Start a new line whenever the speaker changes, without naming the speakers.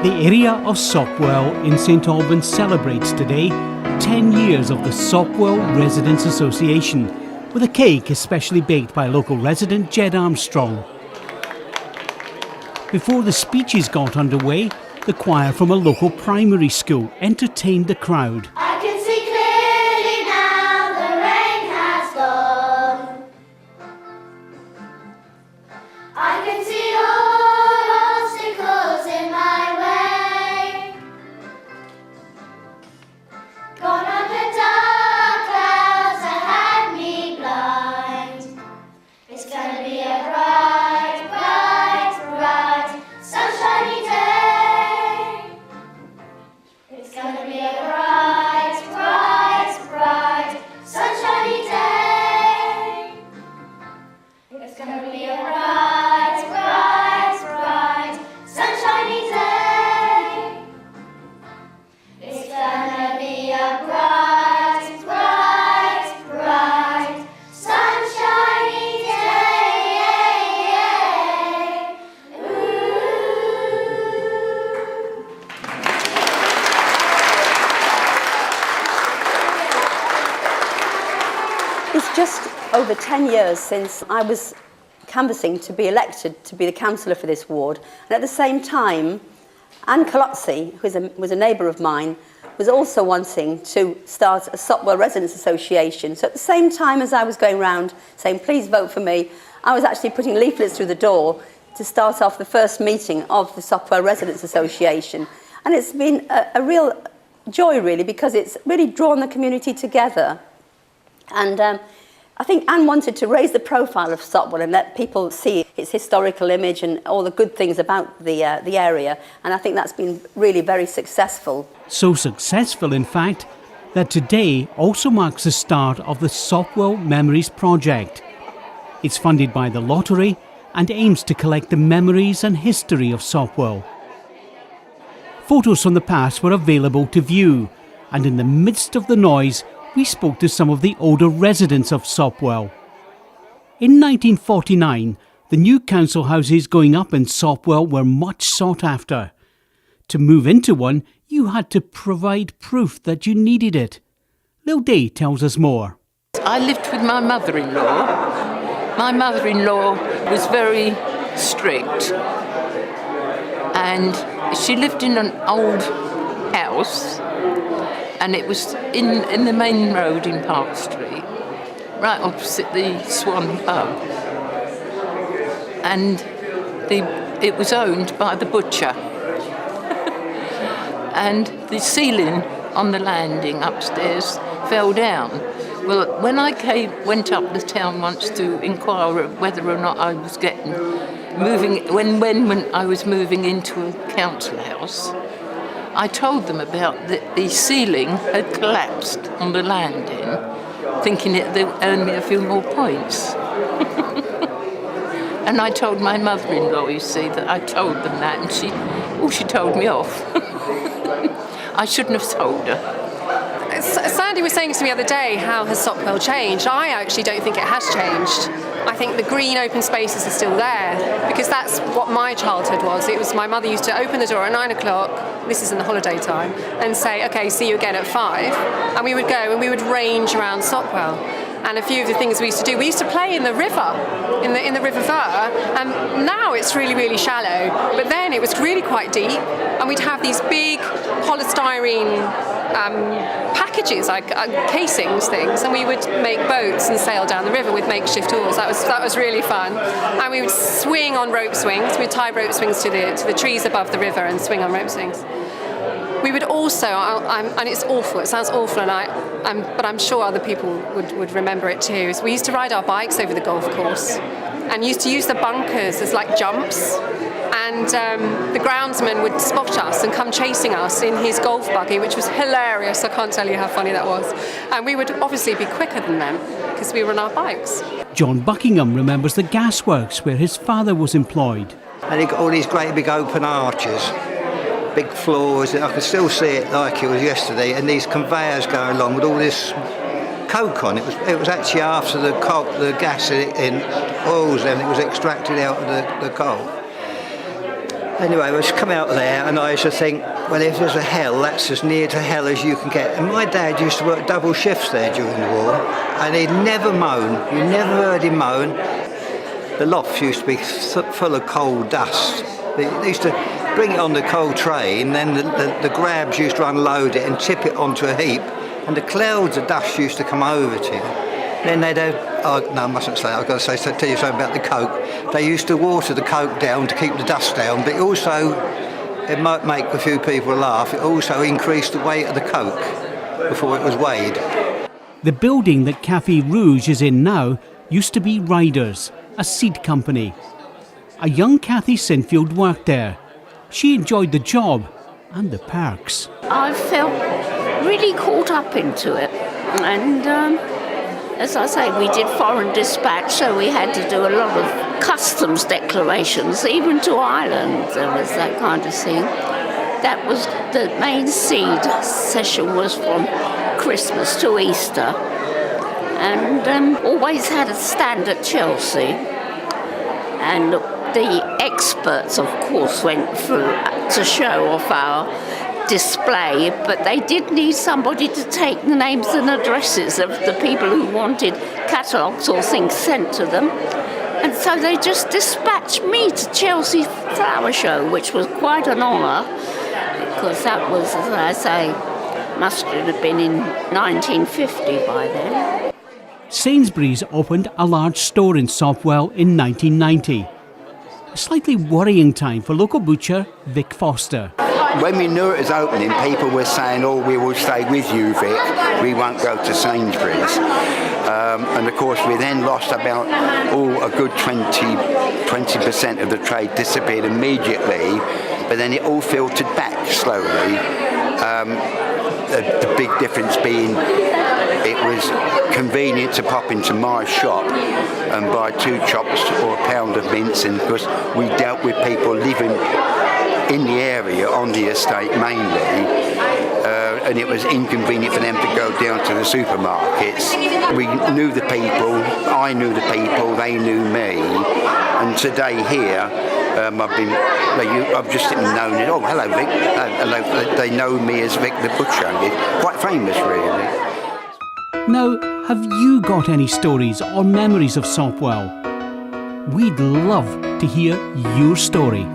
The area of Sopwell in St Albans celebrates today 10 years of the Sopwell Residents Association, with a cake especially baked by local resident Jed Armstrong. Before the speeches got underway, the choir from a local primary school entertained the crowd.
I can see clearly now the rain has gone. I can see all obstacles in my way. Gone are the dark clouds that had me blind. It's gonna be a bright, bright, bright, sunshiny day. It's gonna be a bright, bright, bright, sunshiny day. It's gonna be a bright, bright, bright, sunshiny day. It's gonna be a bright, bright, bright, sunshiny day.
It's just over 10 years since I was canvassing to be elected to be the councillor for this ward, and at the same time Anne Colozzi, who was a neighbour of mine, was also wanting to start a Sopwell Residents Association. So at the same time as I was going round saying please vote for me, I was actually putting leaflets through the door to start off the first meeting of the Sopwell Residents Association. And it's been a real joy really, because it's really drawn the community together. And I think Anne wanted to raise the profile of Sopwell and let people see its historical image and all the good things about the area. And I think that's been really very successful.
So successful, in fact, that today also marks the start of the Sopwell Memories Project. It's funded by the lottery and aims to collect the memories and history of Sopwell. Photos from the past were available to view, and in the midst of the noise, we spoke to some of the older residents of Sopwell. In 1949, the new council houses going up in Sopwell were much sought after. To move into one, you had to provide proof that you needed it. Lil Day tells us more.
I lived with my mother-in-law. My mother-in-law was very strict, and she lived in an old house, and it was in the main road in Park Street, right opposite the Swan pub. And it was owned by the butcher. And the ceiling on the landing upstairs fell down. Well, when I went up the town once to inquire whether or not I was when I was moving into a council house, I told them about the ceiling had collapsed on the landing, thinking they would earn me a few more points. And I told my mother-in-law, you see, that I told them that, and she told me off. I shouldn't have told her.
Sandy was saying to me the other day, how has Sopwell changed? I actually don't think it has changed. I think the green open spaces are still there, because that's what my childhood was. It was my mother used to open the door at 9 o'clock, this is in the holiday time, and say, okay, see you again at 5. And we would go and we would range around Sopwell. And a few of the things we used to do, we used to play in the river, in the River Ver, and now it's really, really shallow. But then it was really quite deep, and we'd have these big polystyrene packages, like casings things, and we would make boats and sail down the river with makeshift oars. That was really fun. And we would swing on rope swings. We'd tie rope swings to the trees above the river and swing on rope swings. We would also, and it's awful, it sounds awful, but I'm sure other people would remember it too, is we used to ride our bikes over the golf course and used to use the bunkers as like jumps, and the groundsman would spot us and come chasing us in his golf buggy, which was hilarious. I can't tell you how funny that was. And we would obviously be quicker than them because we were on our bikes.
John Buckingham remembers the gasworks where his father was employed.
And he got all these great big open arches, big floors, and I can still see it like it was yesterday, and these conveyors going along with all this coke on. It was actually after the gas in oils, and it was extracted out of the coal. Anyway, I was come out there and I used to think, well, if there's a hell, that's as near to hell as you can get. And my dad used to work double shifts there during the war, and he'd never moan. You never heard him moan. The loft used to be full of coal dust. They used to bring it on the coal train, then the grabs used to unload it and tip it onto a heap, and the clouds of dust used to come over to you. Then they'd have, oh, no, I mustn't say that, I've got to tell you something about the coke. They used to water the coke down to keep the dust down, but also, it might make a few people laugh, it also increased the weight of the coke before it was weighed.
The building that Café Rouge is in now used to be Riders, a seed company. A young Cathy Sinfield worked there. She enjoyed the job and the perks.
I felt really caught up into it, and as I say, we did foreign dispatch, so we had to do a lot of customs declarations, even to Ireland. There was that kind of thing. That was the main seed session, was from Christmas to Easter, and always had a stand at Chelsea. And the experts, of course, went through to show off our display, but they did need somebody to take the names and addresses of the people who wanted catalogues or things sent to them. And so they just dispatched me to Chelsea Flower Show, which was quite an honour, because that was, as I say, must have been in 1950 by then.
Sainsbury's opened a large store in Sopwell in 1990. A slightly worrying time for local butcher Vic Foster.
When we knew it was opening, people were saying, oh, we will stay with you, Vic, we won't go to Sainsbury's. And of course we then lost about a good 20% of the trade disappeared immediately, but then it all filtered back slowly. The big difference being it was convenient to pop into my shop and buy 2 chops or a pound of mince, and because we dealt with people living in the area on the estate mainly, and it was inconvenient for them to go down to the supermarkets. We knew the people, I knew the people, they knew me, and today here I've just known it. Oh, hello Vic. Hello. They know me as Vic the Butcher. It's quite famous, really.
Now, have you got any stories or memories of Sopwell? We'd love to hear your story.